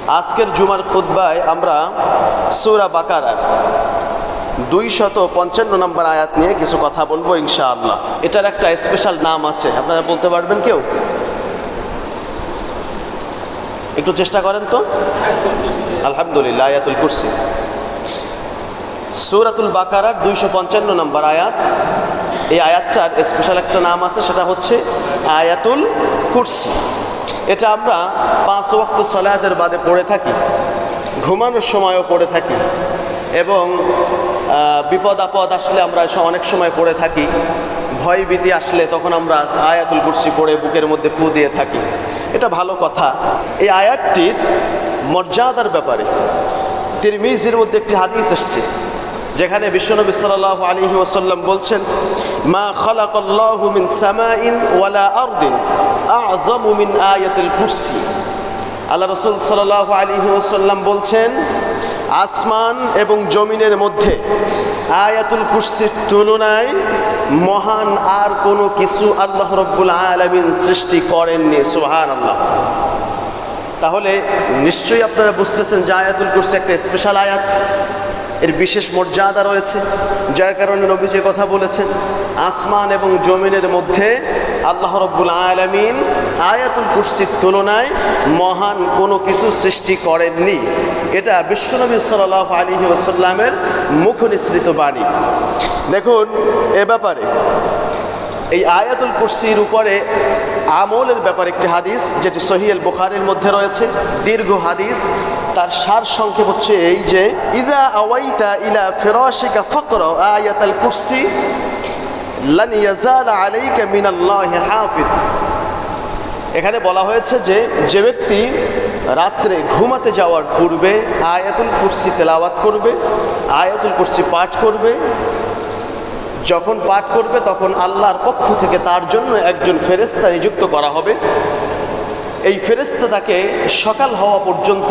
আজকের জুমার খুতবায় আমরা সূরা বাকারার 255 নম্বর আয়াত নিয়ে কিছু কথা বলবো ইনশাআল্লাহ। এটার একটা স্পেশাল নাম আছে, আপনারা বলতে পারবেন কেউ? একটু চেষ্টা করেন তো। আলহামদুলিল্লাহ, আয়াতুল কুরসি। সূরাতুল বাকারার 255 নম্বর আয়াত। এই আয়াতটার স্পেশাল একটা নাম আছে, সেটা হচ্ছে আয়াতুল কুরসি। এটা আমরা 5 ওয়াক্ত সালাতের বাদে পড়ে থাকি, ঘুমানোর সময়ও পড়ে থাকি, এবং বিপদ আপদ আসলে আমরা অনেক সময় পড়ে থাকি। ভয় ভীতি আসলে তখন আমরা আয়াতুল কুরসি পড়ে বুকের মধ্যে ফু দিয়ে থাকি। এটা ভালো কথা। এই আয়াতটির মর্যাদার ব্যাপারে তিরমিজির মধ্যে একটি হাদিস এসছে, যেখানে বিশ্বনবী সাল্লাল্লাহু আলাইহি ওয়াসাল্লাম বলছেন, মা খালাকাল্লাহু মিন সামাইন ওয়ালা আরদিন আযমু মিন আয়াতুল কুরসি। আল্লাহ রাসূল সাল্লাল্লাহু আলাইহি ওয়াসাল্লাম বলছেন, আসমান এবং জমিনের মধ্যে আয়াতুল কুরসির তুলনায় মহান আর কোনো কিছু আল্লাহ রাব্বুল আলামিন সৃষ্টি করেননি। সুবহানাল্লাহ। তাহলে নিশ্চয়ই আপনারা বুঝতেছেন যে আয়াতুল কুরসি একটা স্পেশাল আয়াত, এর বিশেষ মর্যাদা রয়েছে, যার কারণে নবীজি কথা বলেছেন, আসমান এবং জমিনের মধ্যে আল্লাহ রাব্বুল আলামিন আয়াতুল কুরসির তুলনায় মহান কোনো কিছু সৃষ্টি করেননি। এটা বিশ্বনবী সাল্লাল্লাহু আলাইহি ওয়াসাল্লামের মুখ নিঃসৃত বাণী। দেখুন, এ ব্যাপারে এই আয়াতুল কুরসির উপরে আমলের ব্যাপারে একটি হাদিস, যেটি সহিহ আল বুখারীর মধ্যে রয়েছে, দীর্ঘ হাদিস। তার সার সংক্ষেপ হচ্ছে এই যে, ইযা আওয়াইতা ইলা ফিরাশিকা ফাকরা আয়াতুল কুরসি লান ইয়াজাল আলাইকা মিনাল্লাহি হাফিজ। এখানে বলা হয়েছে যে, যে ব্যক্তি রাত্রে ঘুমাতে যাওয়ার পূর্বে আয়াতুল কুরসি তেলাওয়াত করবে, আয়াতুল কুরসি পাঠ করবে, যখন পাঠ করবে তখন আল্লাহর পক্ষ থেকে তার জন্য একজন ফেরেশতা নিযুক্ত করা হবে। এই ফেরেশতা তাকে সকাল হওয়া পর্যন্ত,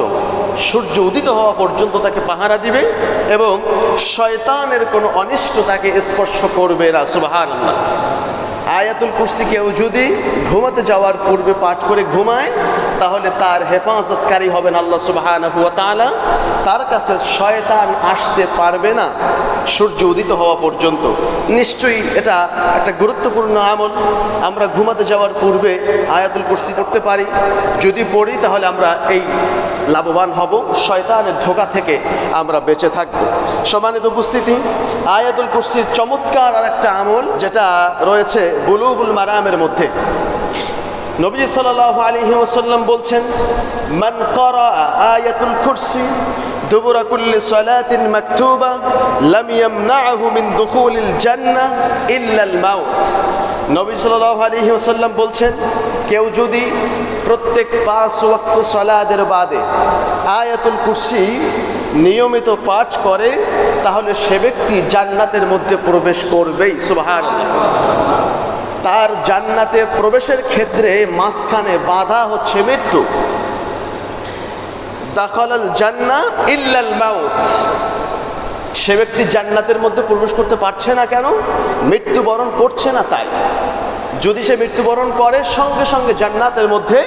সূর্য উদিত হওয়া পর্যন্ত তাকে পাহারা দিবে, এবং শয়তানের কোনো অনিষ্ট তাকে স্পর্শ করবে না। সুবহানাল্লাহ। আয়াতুল কুরসি কেউ যদি ঘুমাতে যাওয়ার পূর্বে পাঠ করে ঘুমায়, তাহলে তার হেফাজতকারী হবেন আল্লাহ সুবহানাহু ওয়া তাআলা। তার কাছে শয়তান আসতে পারবে না সূর্য উদিত হওয়া পর্যন্ত। নিশ্চয়ই এটা একটা গুরুত্বপূর্ণ আমল। আমরা ঘুমাতে যাওয়ার পূর্বে আয়াতুল কুরসি পড়তে পারি। যদি পড়ি তাহলে আমরা এই লাভবান হব, শয়তানের ধোঁকা থেকে আমরা বেঁচে থাকব। সম্মানিত উপস্থিতি, আয়াতুল কুরসির চমৎকার আর একটা আমল যেটা রয়েছে বুলুগুল মারামের মধ্যে, নবীজি সাল্লাল্লাহু আলাইহি ওয়াসাল্লাম বলছেন, মান ক্বারা আয়াতুল কুরসি দুবুরা কুল্লি সালাতিন মাকতুবা লাম ইয়ামনাহু মিন দুখুলিল জান্নাহ ইল্লাল মাউত। নবী সাল্লাল্লাহু আলাইহি ওয়াসাল্লাম বলছেন, কেউ যদি প্রত্যেক 5 ওয়াক্ত সালাতের বাদে আয়াতুল কুরসি নিয়মিত পাঠ করে, তাহলে সে ব্যক্তি জান্নাতের মধ্যে প্রবেশ করবেই। সুবহানাল্লাহ। তার জান্নাতে প্রবেশের ক্ষেত্রে মাঝখানে বাধা হচ্ছে মৃত্যু। দাখালাল জান্নাহ ইল্লাল মাউত। সে ব্যক্তি জান্নাতের মধ্যে প্রবেশ করতে পারছে না কেন? মৃত্যুবরণ করছে না তাই। যদি সে মৃত্যুবরণ করে, সঙ্গে সঙ্গে জান্নাতের মধ্যে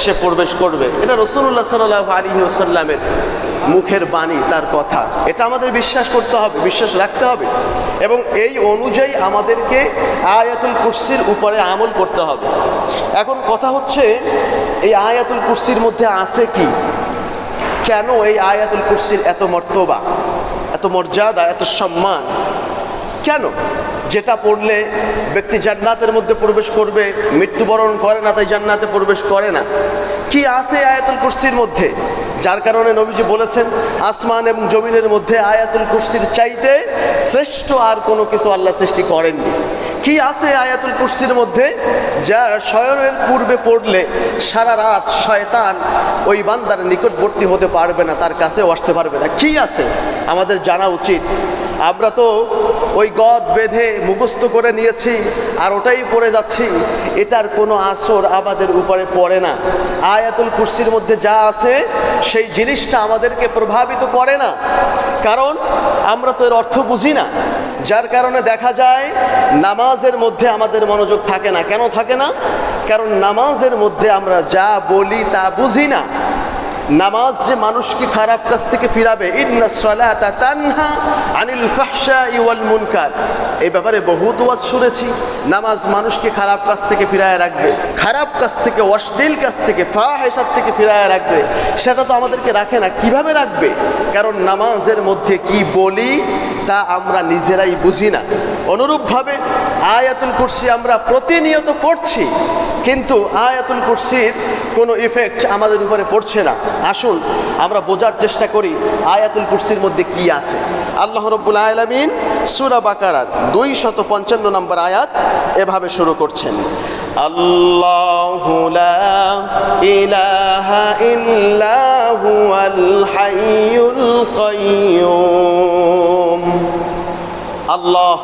সে প্রবেশ করবে। এটা রাসূলুল্লাহ সাল্লাল্লাহু আলাইহি ওয়াসাল্লামের মুখের বাণী, তার কথা। এটা আমাদের বিশ্বাস করতে হবে, বিশ্বাস রাখতে হবে, এবং এই অনুযায়ী আমাদেরকে আয়াতুল কুরসির উপরে আমল করতে হবে। এখন কথা হচ্ছে, এই আয়াতুল কুরসির মধ্যে আছে কি? কেন এই আয়াতুল কুরসির এত মর্তবা, এত মর্যাদা, এত সম্মান? কেন? যেটা পড়লে ব্যক্তি জান্নাতের মধ্যে প্রবেশ করবে, মৃত্যুবরণ করে না তাই জান্নাতে প্রবেশ করে না। কি আছে আয়াতুল কুরসির মধ্যে, যার কারণে নবীজি বলেছেন, আসমান এবং জমিনের মধ্যে আয়াতুল কুরসির চাইতে শ্রেষ্ঠ আর কোনো কিছু আল্লাহ সৃষ্টি করেননি? কি আছে আয়াতুল কুরসির মধ্যে, যা শয়নের পূর্বে পড়লে সারা রাত শয়তান ওই বান্দার নিকটবর্তী হতে পারবে না, তার কাছেও আসতে পারবে না? কি আছে আমাদের জানা উচিত। আমরা তো ওই গদ বেঁধে মুখস্থ করে নিয়েছি আর ওটাই পড়ে যাচ্ছি, এটার কোনো আসর আমাদের উপরে পড়ে না। আয়াতুল কুরসির মধ্যে যা আছে সেই জিনিসটা আমাদেরকে প্রভাবিত করে না, কারণ আমরা তো এর অর্থ বুঝি না। যার কারণে দেখা যায় নামাজের মধ্যে আমাদের মনোযোগ থাকে না। কেন থাকে না? কারণ নামাজের মধ্যে আমরা যা বলি তা বুঝি না। নামাজ যে মানুষকে খারাপ কাজ থেকে ফিরাবে, ইন্নাস সালাতা তানহা আনিল ফাহশাই ওয়াল মুনকার, এই ব্যাপারে বহুত ওয়াজ শুনেছি। নামাজ মানুষকে খারাপ কাজ থেকে ফিরায় রাখবে, খারাপ কাজ থেকে, অশ্লীল কাজ থেকে, ফাহিশাত থেকে ফিরায় রাখবে। সেটা তো আমাদেরকে রাখে না। কিভাবে রাখবে? কারণ নামাজের মধ্যে কি বলি তা আমরা নিজেরাই বুঝি না। অনুরূপভাবে আয়াতুল কুরসি আমরা প্রতিনিয়ত পড়ছি, কিন্তু আয়াতুল কুরসির কোনো ইফেক্ট আমাদের উপরে পড়ছে না। আসুন আমরা বোঝার চেষ্টা করি আয়াতুল কুরসির মধ্যে কি আছে। আল্লাহ রাব্বুল আলামিন সূরা বাকারার 255 নম্বর আয়াত এভাবে শুরু করছেন, আল্লাহু লা ইলাহা ইল্লা হুয়াল হাইয়ুল কাইয়্যুম। আল্লাহ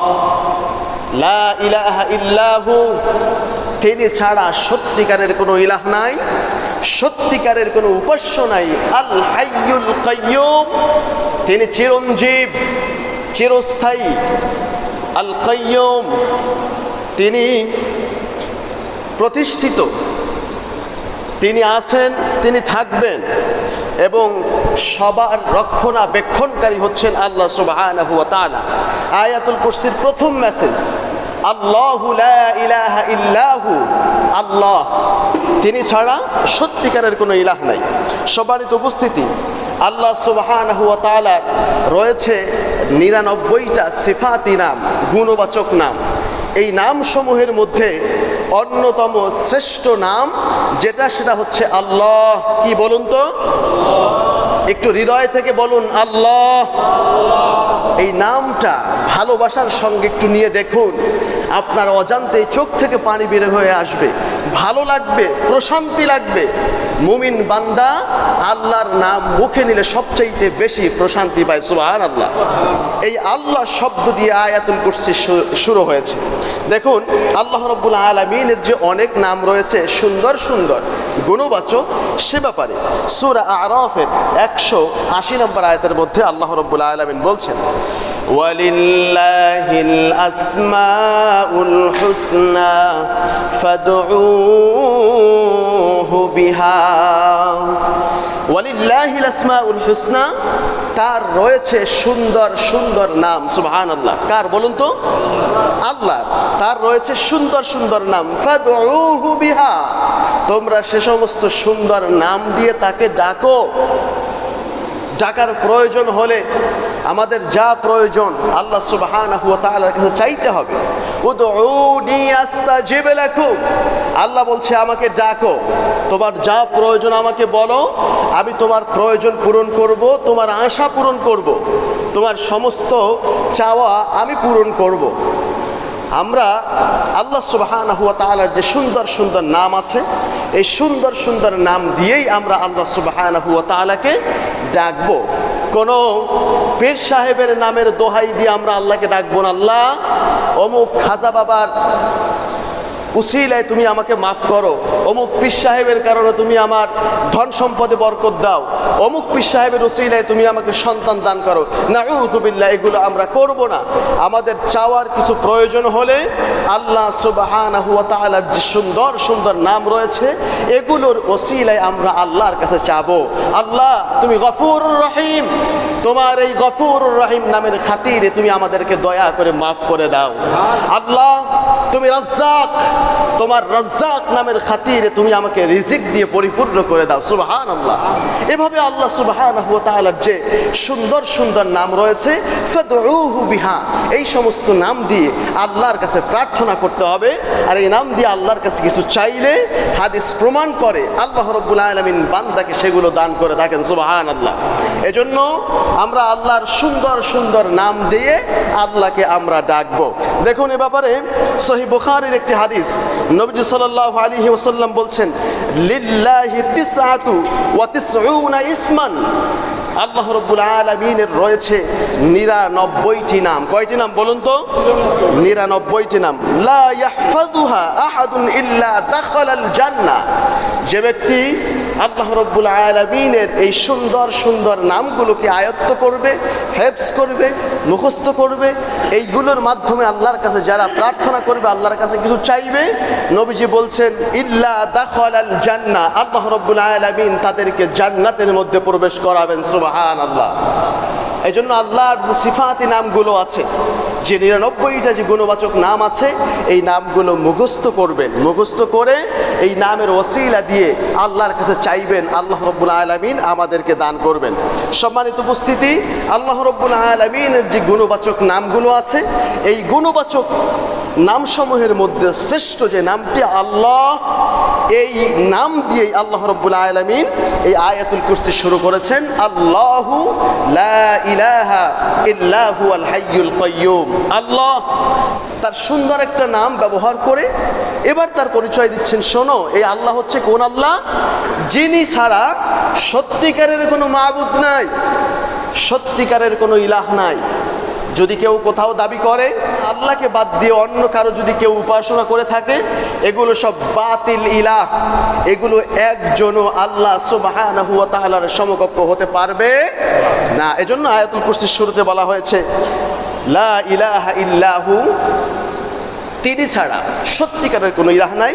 লা ইলাহা ইল্লাহু, তিনি ছাড়া সত্যিকারের কোনো ইলাহ নাই, সত্যিকারের কোনো উপাস্য নাই। আল হাইয়ুল কাইয়্যুম, তিনি চিরঞ্জীব, চিরস্থায়ী। আল কাইয়্যুম, তিনি প্রতিষ্ঠিত, তিনি আছেন, তিনি থাকবেন, এবং সবার রক্ষণাবেক্ষণকারী হচ্ছেন আল্লাহ সুবহানাহু ওয়া তাআলা। আয়াতুল কুরসির প্রথম মেসেজ, আল্লাহু লা ইলাহা ইল্লাহু, আল্লাহ, তিনি ছাড়া সত্যিকারের কোনো ইলাহ নাই। সম্মানিত উপস্থিতি, আল্লাহ সুবহানাহু ওয়া তাআলা রয়েছে 99টা সিফাতি নাম, গুণবাচক নাম। এই নামসমূহের মধ্যে অন্যতম শ্রেষ্ঠ নাম যেটা, সেটা হচ্ছে আল্লাহ। কি বলুন তো? একটু হৃদয় থেকে বলুন আল্লাহ। এই নামটা ভালোবাসার সঙ্গে একটু নিয়ে দেখুন, আপনার অজান্তে চোখ থেকে পানি বের হয়ে আসবে, ভালো লাগবে, প্রশান্তি লাগবে। মুমিন বান্দা আল্লাহর নাম মুখে নিলে সবচাইতে বেশি প্রশান্তি পায়। সুবহানাল্লাহ। এই আল্লাহ শব্দ দিয়ে আয়াতুল কুরসি শুরু হয়েছে। দেখুন আল্লাহ রাব্বুল আলামিনের যে অনেক নাম রয়েছে সুন্দর সুন্দর গুণবাচক, সে ব্যাপারে সূরা আরাফের 180 নম্বর আয়াতের মধ্যে আল্লাহ রাব্বুল আলামিন বলছেন, ওয়ালিল্লাহিল আসমাউল হুসনা ফাদউহু বিহা। ওয়ালিল্লাহিল আসমাউল হুসনা, তার রয়েছে সুন্দর সুন্দর নাম। সুবহানাল্লাহ। কার বলুন তো? আল্লাহ। তার রয়েছে সুন্দর সুন্দর নাম। ফাদউহু বিহা, তোমরা সে সমস্ত সুন্দর নাম দিয়ে তাকে ডাকো। ডাকার প্রয়োজন হলে আমাদের যা প্রয়োজন আল্লাহ সুবহানাহু ওয়া তাআলার কাছে চাইতে হবে। উদউনি আস্তাজিব লাকুম, আল্লাহ বলছে আমাকে ডাকো, তোমার যা প্রয়োজন আমাকে বলো, আমি তোমার প্রয়োজন পূরণ করব, তোমার আশা পূরণ করব, তোমার সমস্ত চাওয়া আমি পূরণ করব। আমরা আল্লাহ সুবহানাহু ওয়া তাআলার যে সুন্দর সুন্দর নাম আছে, এই সুন্দর সুন্দর নাম দিয়েই আমরা আল্লাহ সুবহানাহু ওয়া তাআলাকে ডাকবো। কোনো পীর সাহেবের নামের দোহাই দিয়ে আমরা আল্লাহকে ডাকবো না, আল্লাহ অমুক খাজা বাবার উসিলায় তুমি আমাকে মাফ করো, অমুক পীর সাহেবের কারণে তুমি আমার ধন সম্পদে বরকত দাও, অমুক পীর সাহেবের উসিলায় তুমি আমাকে সন্তান দান করো। নাউযু বিল্লাহ, এগুলো আমরা করব না। আমাদের চাওয়ার কিছু প্রয়োজন হলে আল্লাহ সুবহানাহু ওয়া তাআলার যে সুন্দর সুন্দর নাম রয়েছে, এগুলোর ওসিলায় আমরা আল্লাহর কাছে চাবো। আল্লাহ তুমি গফুরুর রহিম, তোমার এই গফুরুর রহিম নামের খাতিরে তুমি আমাদেরকে দয়া করে মাফ করে দাও। আল্লাহ তুমি রাজ্জাক, তোমার রাজ্জাক নামের খাতিরে তুমি আমাকে রিজিক দিয়ে পরিপূর্ণ করে দাও। সুবহানাল্লাহ। এভাবে আল্লাহ সুবহানাহু ওয়া তাআলার যে সুন্দর সুন্দর নাম রয়েছে, ফাদউহু বিহা, এই সমস্ত নাম দিয়ে আল্লাহর কাছে প্রার্থনা করতে হবে। আর এই নাম দিয়ে আল্লাহর কাছে কিছু চাইলে হাদিস প্রমাণ করে আল্লাহ রাব্বুল আলামিন বান্দাকে সেগুলো দান করে থাকেন। সুবহানাল্লাহ। এজন্য আমরা আল্লাহর সুন্দর সুন্দর নাম দিয়ে আল্লাহকে আমরা ডাকবো। দেখুন এ ব্যাপারে সহিহ বুখারীর একটি হাদিস, নবীজি সাল্লাল্লাহু আলাইহি ওয়াসাল্লাম বলছেন, লিল্লাহি তিসআতু ওয়া তিসউনা ইসমান, আল্লাহ রাব্বুল আলামিনের রয়েছে 99টি নাম। কয়টি নাম বলুন তো? 99টি নাম। লা ইয়াহফাযুহা আহাদুন ইল্লা দাখালাল জান্নাহ, যে ব্যক্তি আল্লাহ রব্বুল আলামিনের এই সুন্দর সুন্দর নামগুলোকে আয়ত্ত করবে, হেফজ করবে, মুখস্থ করবে, এইগুলোর মাধ্যমে আল্লাহর কাছে যারা প্রার্থনা করবে, আল্লাহর কাছে কিছু চাইবে, নবীজি বলছেন ইল্লা দাখালাল জান্নাহ, আল্লাহ রব্বুল আলামিন তাদেরকে জান্নাতের মধ্যে প্রবেশ করাবেন। সুবহানাল্লাহ। এই জন্য আল্লাহর যে সিফাতি নামগুলো আছে, যে 99টা যে গুণবাচক নাম আছে, এই নামগুলো মুখস্থ করবেন, মুখস্থ করে এই নামের ওসিলা দিয়ে আল্লাহর কাছে চাইবেন, আল্লাহ রব্বুল আলামিন আমাদেরকে দান করবেন। সম্মানিত উপস্থিতি, আল্লাহ রব্বুল আলামিনের যে গুণবাচক নামগুলো আছে, এই গুণবাচক নামসমূহের মধ্যে শ্রেষ্ঠ যে নামটি আল্লাহ, এই নাম দিয়েই আল্লাহ রব্বুল আলামিন এই আয়াতুল কুরসি শুরু করেছেন। আল্লাহু লা ইলাহা ইল্লা হুয়াল হাইয়ুল কাইয়্যুম। আল্লাহ তার সুন্দর একটা নাম ব্যবহার করে এবার তার পরিচয় দিচ্ছেন, শোনো এই আল্লাহ হচ্ছে কোন আল্লাহ? যিনি ছাড়া সত্যিকারের কোনো মাবুদ নাই, সত্যিকারের কোনো ইলাহ নাই। যদি কেউ কোথাও দাবি করে আল্লাহকে বাদ দিয়ে অন্য কারো যদি কেউ উপাসনা করে থাকে, এগুলো সব বাতিল ইলাহ, এগুলো একজনও আল্লাহ সুবহানাহু ওয়া তাআলার সমকক্ষ হতে পারবে না। এজন্য আয়াতুল কুরসির শুরুতে বলা হয়েছে লা ইলাহা ইল্লাহু, তিনি ছাড়া সত্যিকারের কোনো ইলাহ নাই,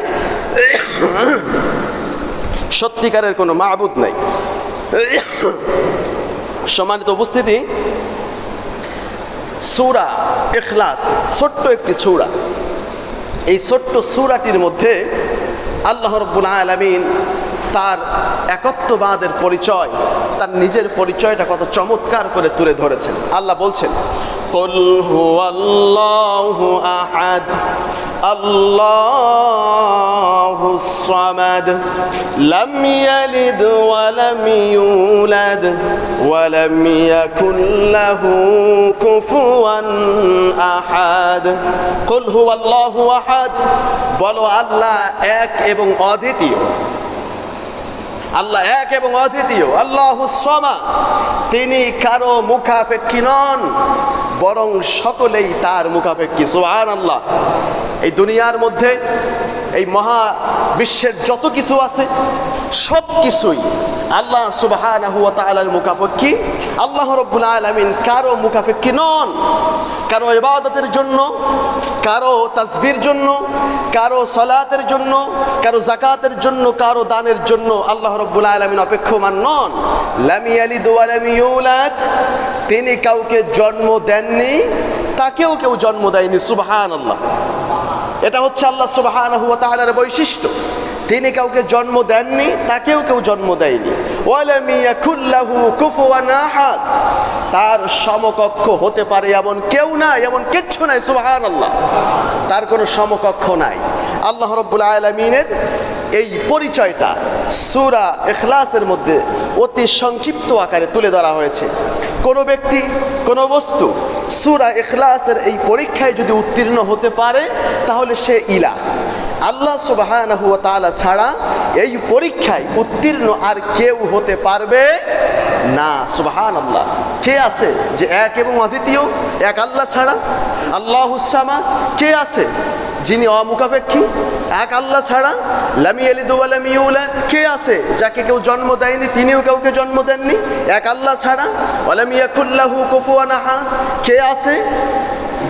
সত্যিকারের কোনো মাবুদ নাই। সম্মানিত উপস্থিতি, সূরা ইখলাস ছোট্ট একটি সূরা। এই ছোট্ট সূরাটির মধ্যে আল্লাহ রাব্বুল আলামিন তার একত্ববাদের পরিচয়, তার নিজের পরিচয়টা কত চমৎকার করে তুলে ধরেছেন। আল্লাহ বলছেন কুল হুয়াল্লাহু আহাদ আল্লাহুস সামাদ লাম ইয়ালিদ ওয়া লাম ইউলাদ ওয়া লাম ইয়াকুল লাহু কুফুয়ান আহাদ। কুল হুয়াল্লাহু আহাদ, বলো আল্লাহ এক এবং অদ্বিতীয়, আল্লাহ এক এবং অদ্বিতীয়। আল্লাহুস সামাদ, তিনি কারো মুখাপেক্ষী নন, বরং সকলেই তার মুখাপেক্ষী। সুবহানাল্লাহ। এই দুনিয়ার মধ্যে এই মহা বিশ্বের যত কিছু আছে সব কিছুই আল্লাহ সুবহানাহু ওয়া তাআলার মুখাপেক্ষী। আল্লাহ রাব্বুল আলামিন কারো মুখাপেক্ষী নন। কারো ইবাদতের জন্য, কারো তাসবির জন্য, কারো সালাতের জন্য, কারো যাকাতের জন্য, কারো দানের জন্য আল্লাহ রাব্বুল আলামিন অপেক্ষমান নন। লাম ইয়ালিদ ওয়া লাম ইউলাদ, তিনি কাউকে জন্ম দেননি, তাকেও কেউ জন্ম দেয়নি। সুবহানাল্লাহ। এটা হচ্ছে আল্লাহ সুবহানাহু ওয়া তাআলার বৈশিষ্ট্য। তিনি কাউকে জন্ম দেননি, তাকেও কেউ জন্ম দেয়নি। ওয়ালাম ইয়াকুল লাহু কুফুয়ান আহাদ, তার সমকক্ষ হতে পারে এমন কেউ নাই, এমন কিচ্ছু নাই। সুবহানাল্লাহ। তার কোনো সমকক্ষ নাই। আল্লাহ রাব্বুল আলামিনের এই পরিচয়টা সূরা ইখলাসের মধ্যে অতি সংক্ষিপ্ত আকারে তুলে ধরা হয়েছে। কোনো ব্যক্তি, কোনো বস্তু সূরা ইখলাসের এই পরীক্ষায় যদি উত্তীর্ণ হতে পারে তাহলে সে ইলাহ। আল্লাহ সুবহানাহু ওয়া তাআলা ছাড়া এই পরীক্ষায় উত্তীর্ণ আর কেউ হতে পারবে না। সুবহানাল্লাহ। কে আছে যে এক এবং অদ্বিতীয়, এক আল্লাহ ছাড়া? আল্লাহুস সামাদ, কে আছে যিনি অমুখাপেক্ষী, এক আল্লাহ ছাড়া? লাম ইয়ালিদ ওয়া লাম ইউলাদ, কে আছে যাকে কেউ জন্ম দেয়নি, তিনিও কাউকে জন্ম দেননি, এক আল্লাহ ছাড়া? ওয়া লাম ইয়াকুল লাহু কুফুয়ান আহাদ, কে আছে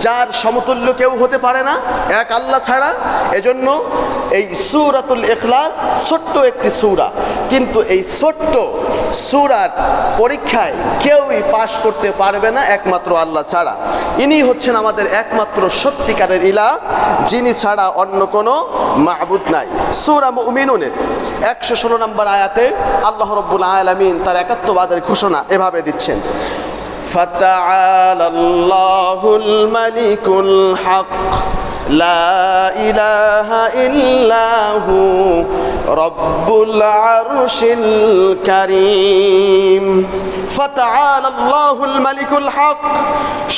যার সমতুল্য কেউ হতে পারে না, এক আল্লাহ ছাড়া। এজন্য এই সূরাতুল ইখলাস ছোট্ট একটি সূরা, কিন্তু এই ছোট্ট সূরার পরীক্ষায় কেউই পাশ করতে পারবে না একমাত্র আল্লাহ ছাড়া। ইনি হচ্ছেন আমাদের একমাত্র সত্যিকারের ইলাহ, যিনি ছাড়া অন্য কোনো মাবুদ নাই। সূরা মুমিনুনের 116 নম্বর আয়াতে আল্লাহ রাব্বুল আলামিন তার একাত্মবাদের ঘোষণা এভাবে দিচ্ছেন ফাতাআলা আল্লাহুল মালিকুল হক লা ইলাহা ইল্লাহু রব্বুল আরশিল কারীম। ফাতাআলা আল্লাহুল মালিকুল হক,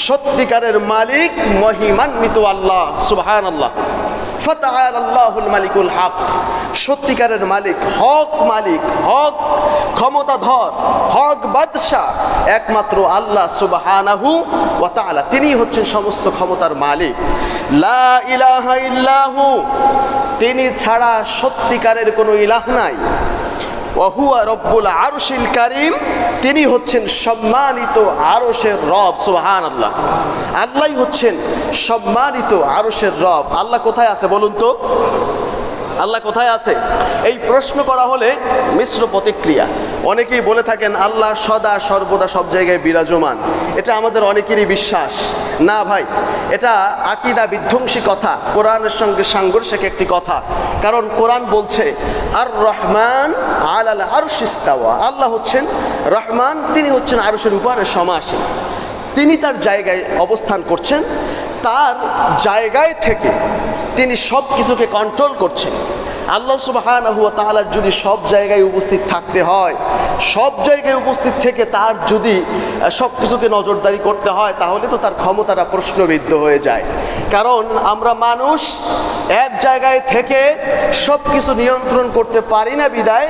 সত্যিকারের মালিক মহিমান্বিত আল্লাহ। সুবহানাল্লাহ। ফাতাআলা আল্লাহুল মালিকুল হক, সত্যিকারের মালিক, হক মালিক, হক ক্ষমতাধর, হক বাদশাহ একমাত্র আল্লাহ সুবহানাহু ওয়া তাআলা। তিনি হচ্ছেন সমস্ত ক্ষমতার মালিক। লা ইলাহা ইল্লাহু, তিনি ছাড়া সত্যিকারের কোনো ইলাহ নাই। ওয়া হুয়া রব্বুল আরশিল কারীম, তিনি হচ্ছেন সম্মানিত আরশের রব। সুবহানাল্লাহ, আল্লাহই হচ্ছেন সম্মানিত আরশের রব। আল্লাহ কোথায় আছে বলুন তো? আল্লাহ কোথায় আছে? এই প্রশ্ন করা হলে মিশ্র প্রতিক্রিয়া। অনেকেই বলে থাকেন আল্লাহ সদা সর্বদা সব জায়গায় বিরাজমান। এটা আমাদের অনেকেরই বিশ্বাস। না ভাই, এটা আকীদা বিধ্বংসী কথা, কোরআনের সঙ্গে সাংঘর্ষিক একটি কথা। কারণ কোরআন বলছে আর রহমান আলাল আরশ ইস্তাওয়া, আল্লাহ হচ্ছেন রহমান, তিনি হচ্ছেন আরশের উপরে সমাসীন, তিনি তার জায়গায় অবস্থান করছেন। তার জায়গায় থেকে তিনি সব কিছুকে কন্ট্রোল করছেন। আল্লাহ সুবহানাহু ওয়া তাআলার যদি সব জায়গায় উপস্থিত থাকতে হয়, সব জায়গায় উপস্থিত থেকে তার যদি সব কিছুকে নজরদারি করতে হয়, তাহলে তো তার ক্ষমতাটা প্রশ্নবিদ্ধ হয়ে যায়। কারণ আমরা মানুষ এক জায়গায় থেকে সব কিছু নিয়ন্ত্রণ করতে পারি না, বিদায়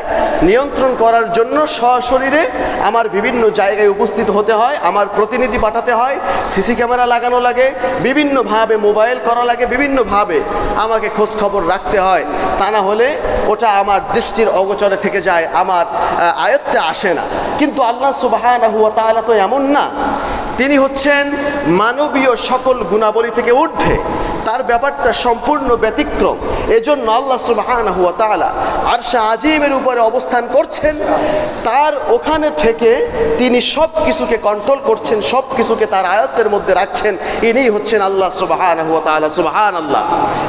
নিয়ন্ত্রণ করার জন্য সশরীরে আমার বিভিন্ন জায়গায় উপস্থিত হতে হয়, আমার প্রতিনিধি পাঠাতে হয়, সিসি ক্যামেরা লাগানো লাগে, বিভিন্নভাবে মোবাইল করা লাগে, বিভিন্নভাবে আমাকে খোঁজ খবর রাখতে হয়। তা না হলে ওটা আমার দৃষ্টির অগোচরে থেকে যায়, আমার আয়ত্তে আসে না। কিন্তু আল্লাহ সুবহানাহু ওয়া তাআলা তো এমন না, তিনি হচ্ছেন মানবীয় সকল গুণাবলী থেকে ঊর্ধ্বে, তার ব্যাপারটা সম্পূর্ণ ব্যতিক্রম। এজন্য আল্লাহ সুবহানাহু ওয়া তাআলা আরশে আজিমের উপরে অবস্থান করছেন, তার ওখানে থেকে তিনি সব কিছুকে কন্ট্রোল করছেন, সব কিছুকে তার আয়ত্তের মধ্যে রাখছেন। ইনিই হচ্ছেন আল্লাহ সুবহানাহু ওয়া তাআলা। সুবহানাল্লাহ।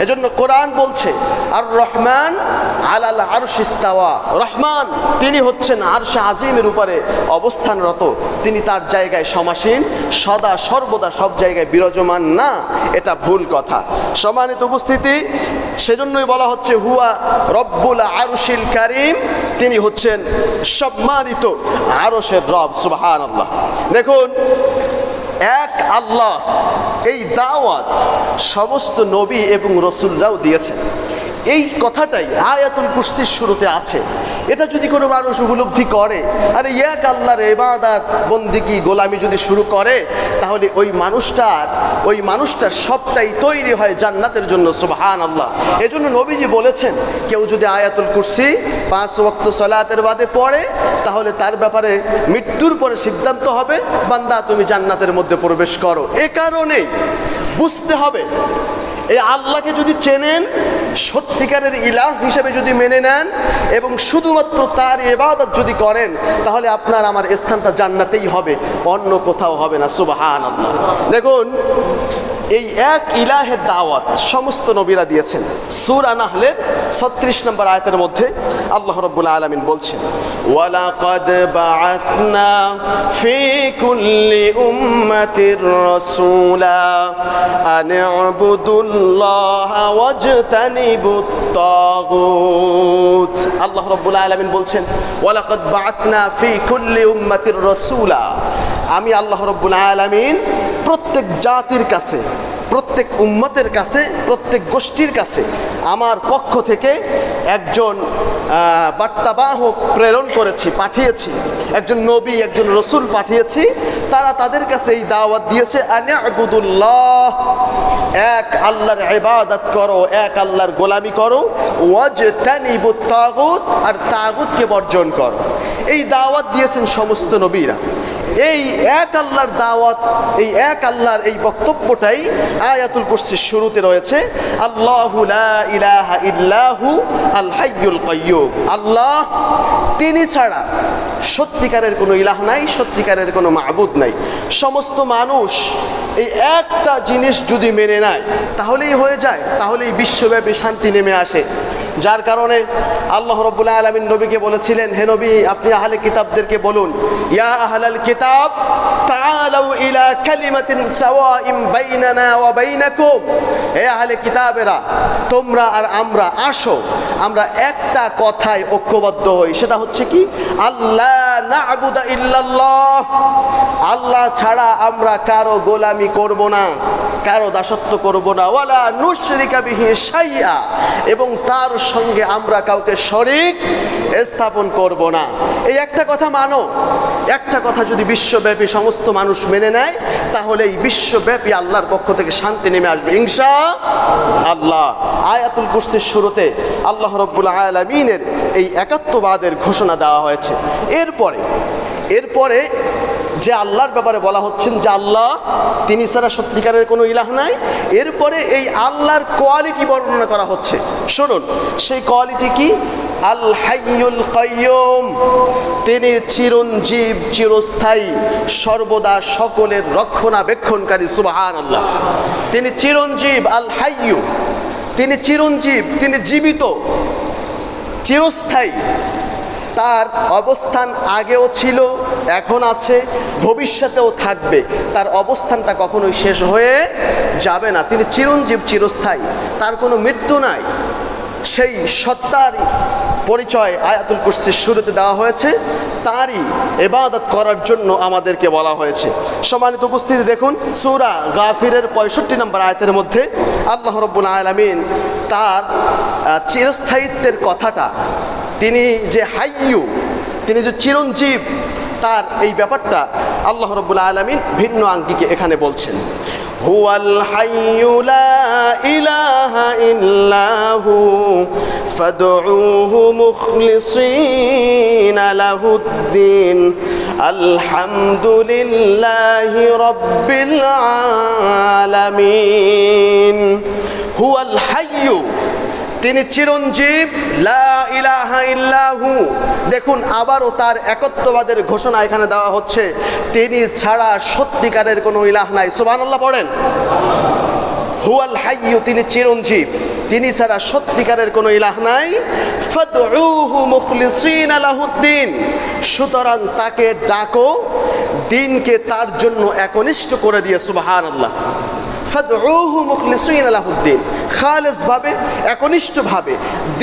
এজন্য কোরআন বলছে আর রহমান আলাল আরশ ইস্তাওয়া, রহমান তিনি হচ্ছেন আরশে আজিমের উপরে অবস্থানরত, তিনি তার জায়গায় সমাসীন, সদা সর্বদা সব জায়গায় বিরাজমান না, এটা ভুল কথা। সম্মানিত উপস্থিতি, সেজন্যই বলা হচ্ছে হুয়া রব্বুল আরশিল কারীম, তিনি হচ্ছেন সম্মানিত আরশের রব। সুবহানাল্লাহ। দেখুন, এক আল্লাহ, এই দাওয়াত সমস্ত নবী এবং রসুলরাও দিয়েছেন। এই কথাটাই আয়াতুল কুরসির শুরুতে আছে। এটা যদি কোনো মানুষ উপলব্ধি করে, আরে এক আল্লাহর ইবাদত বন্দেগী গোলামি যদি শুরু করে, তাহলে ওই মানুষটার সবটাই তৈরি হয় জান্নাতের জন্য। সুবহানাল্লাহ। এজন্য নবীজি বলেছেন, কেউ যদি আয়াতুল কুরসি 5 ওয়াক্ত সালাতের বাদে পড়ে, তাহলে তার ব্যাপারে মৃত্যুর পরে সিদ্ধান্ত হবে, বান্দা তুমি জান্নাতের মধ্যে প্রবেশ করো। এ কারণেই বুঝতে হবে, এই আল্লাহকে যদি চেনেন, সত্যিকারের ইলাহ হিসেবে যদি মেনে নেন এবং শুধুমাত্র তার ইবাদত যদি করেন, তাহলে আপনার আমার স্থানটা জান্নাতেই হবে, অন্য কোথাও হবে না। সুবহানাল্লাহ। দেখুন, এই এক ইলাহের দাওয়াত সমস্ত নবীরা দিয়েছেন। সূরা নাহলের 36 নম্বর আয়াতের মধ্যে আল্লাহ রাব্বুল আলামিন বলছেন, ওয়ালাকাদ বাআসনা ফি কুল্লি উম্মাতির রাসূলা আন ইউবুদুল্লাহা ওয়াজতানিবুত তাগুত। আল্লাহ রাব্বুল আলামিন বলছেন, ওয়ালাকাদ বাআসনা ফি কুল্লি উম্মাতির রাসূলা, আমি আল্লাহ রাব্বুল আলামিন প্রত্যেক জাতির কাছে, প্রত্যেক উম্মতের কাছে, প্রত্যেক গোষ্ঠীর কাছে আমার পক্ষ থেকে একজন বার্তাবাহক প্রেরণ করেছি, পাঠিয়েছি, একজন নবী, একজন রসুল পাঠিয়েছি। তারা তাদের কাছে এই দাওয়াত দিয়েছে, আন ইউবুদুল্লাহ, এক আল্লাহর ইবাদত করো, এক আল্লাহর গোলামি করো, ওয়াজতানিবুত তাগুত, আর তাগুতকে বর্জন করো। এই দাওয়াত দিয়েছেন সমস্ত নবীরা। এই এক আল্লাহর দাওয়াত, এই এক আল্লাহর এই বক্তব্যটাই আয়াতুল কুরসির শুরুতে রয়েছে, আল্লাহু লা ইলাহা ইল্লাহু আল হাইয়ুল কাইয়্যুম। আল্লাহ, তিনি ছাড়া সত্যিকারের কোনো ইলাহ নাই, সত্যিকারের কোনো মাবুদ নাই। সমস্ত মানুষ এই একটা জিনিস যদি মেনে নেয়, তাহলেই হয়ে যায়, তাহলেই বিশ্বব্যাপী শান্তি নেমে আসে। যার কারণে আল্লাহ রাব্বুল আলামিন নবীকে বলেছিলেন, হে নবী, আপনি আহলে কিতাবদেরকে বলুন, ইয়া আহলাল কিতাব তাআলাউ ইলা কালিমাতিন সাওয়াইন বাইনানা ওয়া বাইনাকুম, হে আহলে কিতাবেরা, তোমরা আর আমরা আসো, আমরা একটা কথায় ঐক্যবদ্ধ হই। সেটা হচ্ছে কি? আল্লাহ আল্লা না'বুদা ইল্লাল্লাহ, আল্লাহ ছাড়া আমরা কারো গোলামি করব না, কারো দাসত্ব করব না। ওয়ালা নুশরিকা বিহি শাইআ, এবং তার সঙ্গে আমরা কাউকে শরীক স্থাপন করব না। এই একটা কথা মানো, একটা কথা যদি বিশ্বব্যাপী সমস্ত মানুষ মেনে নেয়, তাহলে এই বিশ্বব্যাপী আল্লাহর পক্ষ থেকে শান্তি নেমে আসবে ইনশাআল্লাহ। আয়াতুল কুরসির শুরুতে আল্লাহ রাব্বুল আলামিনের এই একাত্মবাদের ঘোষণা দেওয়া হয়েছে। এরপরে যে আল্লাহর ব্যাপারে বলা হচ্ছেন যে আল্লাহ তিনি ছাড়া সত্যিকারের কোনো ইলাহ নাই, এরপরে এই আল্লাহর কোয়ালিটি বর্ণনা করা হচ্ছে। শুনুন সেই কোয়ালিটি কি? আল হাইয়ুল কাইয়ুম, তিনি চিরঞ্জীব, চিরস্থায়ী, সর্বদা সকলের রক্ষণাবেক্ষণকারী। সুবহানাল্লাহ, তিনি চিরঞ্জীব। আল হাইয়ু, তিনি চিরঞ্জীব, তিনি জীবিত, চিরস্থায়ী। তার অবস্থান আগেও ছিল, এখন আছে, ভবিষ্যতেও থাকবে। তার অবস্থানটা কখনোই শেষ হয়ে যাবে না। তিনি চিরঞ্জীব, চিরস্থায়ী, তার কোনো মৃত্যু নাই। সেই সত্তার পরিচয় আয়াতুল কুরসির শুরুতে দেওয়া হয়েছে। তারই ইবাদত করার জন্য আমাদেরকে বলা হয়েছে। সম্মানিত উপস্থিতি, দেখুন সূরা গাফিরের 65 নম্বর আয়াতের মধ্যে আল্লাহ রাব্বুল আলামিন তার চিরস্থায়িত্বের কথাটা, তিনি যে হাইয়ু, তিনি যে চিরঞ্জীব, তার এই ব্যাপারটা আল্লাহ রাব্বুল আলামিন ভিন্ন আঙ্গিকে এখানে বলছেন। হুয়াল হাইয়ু লা ইলাহা ইল্লাহু ফাদউহু মুখলিসিনা লাহুদ্দিন আলহামদুলিল্লাহি রাব্বিল আলামিন। হুয়াল হাইয়ু, তিনি চিরঞ্জীব, লা ইলাহা ইল্লাহু। দেখুন আবারও তার একত্ববাদের ঘোষণা এখানে দেওয়া হচ্ছে। তিনি ছাড়া সত্যিকারের কোনো ইলাহ নাই। সুবহানাল্লাহ পড়েন। হুয়াল হাইয়ু, তিনি চিরঞ্জীব, তিনি ছাড়া সত্যিকারের কোনো ইলাহ নাই। ফাদউহু মুখলিসিনা লাহুদ্দিন, সুতরাং তাকে ডাকো, দিনকে তার জন্য একনিষ্ঠ করে দিয়ে। সুবহানাল্লাহ। ফাদউহু মুখলিসিনা লাহুদ্দিন, খালেস ভাবে, একনিষ্ঠভাবে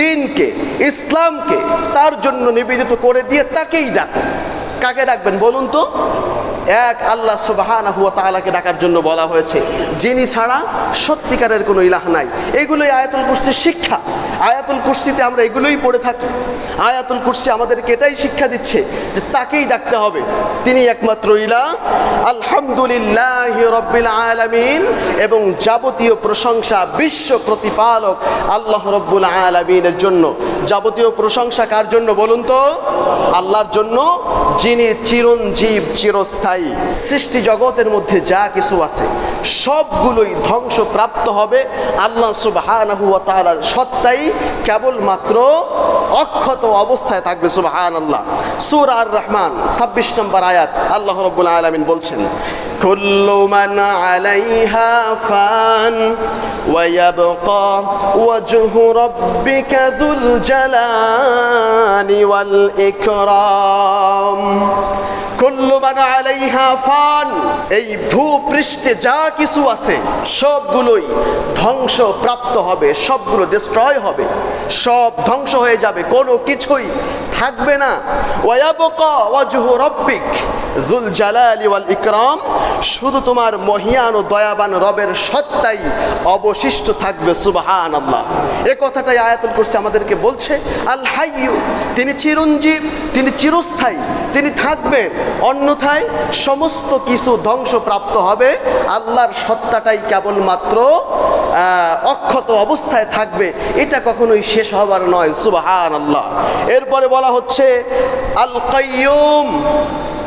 দিনকে, ইসলামকে তার জন্য নিবেদিত করে দিয়ে তাকেই ডাকো। কাকে ডাকবেন বলুন তো? এক আল্লাহ সুবহানাহু ওয়া তাআলাকে ডাকার জন্য বলা হয়েছে, যিনি ছাড়া সত্যিকারের কোনো ইলাহ নাই। এইগুলোই আয়াতুল কুরসির শিক্ষা। আয়াতুল কুরসিতে আমরা এগুলোই পড়ে থাকি। আয়াতুল কুরসি আমাদেরকে এটাই শিক্ষা দিচ্ছে যে তাকেই ডাকতে হবে, তিনি একমাত্র ইলাহ। আলহামদুলিল্লাহি রাব্বিল আলামিন, এবং যাবতীয় প্রশংসা বিশ্ব প্রতিপালক আল্লাহ রাব্বুল আলামিনের জন্য। যাবতীয় প্রশংসা কার জন্য বলুন তো? আল্লাহর জন্য, যিনি চিরঞ্জীব, চিরস্থায়ী। সৃষ্টি জগতের মধ্যে যা কিছু আছে সবগুলোই ধ্বংসপ্রাপ্ত হবে, আল্লাহ সুবহানাহু ওয়া তাআলার সত্তাই কেবলমাত্র অক্ষত অবস্থায় থাকবে। সুবহানাল্লাহ। সূরা আর রহমান 26 নম্বর আয়াত আল্লাহ রাব্বুল আলামিন বলছেন, কুল্লু মান আলাইহা ফান ওয়া ইয়াবকা ওয়াজহু রাব্বিকা যুল জালালি ওয়াল ইকরাম। কুল্লু মান আলাইহা ফান, এই ভূপৃষ্ঠে যা কিছু আছে সবগুলোই ধ্বংসপ্রাপ্ত হবে, সবগুলো ডিস্ট্রয় হবে, সব ধ্বংস হয়ে যাবে, কোনো কিছুই থাকবে না। ওয়া ইয়াবকা ওয়াজহু রাব্বিক যুল জালালি ওয়াল ইকরাম, শুধু তোমার মহিয়ান ও দয়াবান রবের সত্তাই অবশিষ্ট থাকবে। সুবহানাল্লাহ। এই কথাটাই আয়াতুল কুরসি আমাদেরকে বলছে। আল হাইয়ু, তিনি চিরঞ্জীব, তিনি চিরস্থায়ী, তিনি থাকবেন, অন্যথায় সমস্ত কিছু ধ্বংসপ্রাপ্ত হবে, আল্লাহর সত্তাটাই কেবলমাত্র অক্ষত অবস্থায় থাকবে, এটা কখনোই শেষ হবার নয়। সুবহানাল্লাহ। এরপরে বলা হচ্ছে আল কাইয়ুম।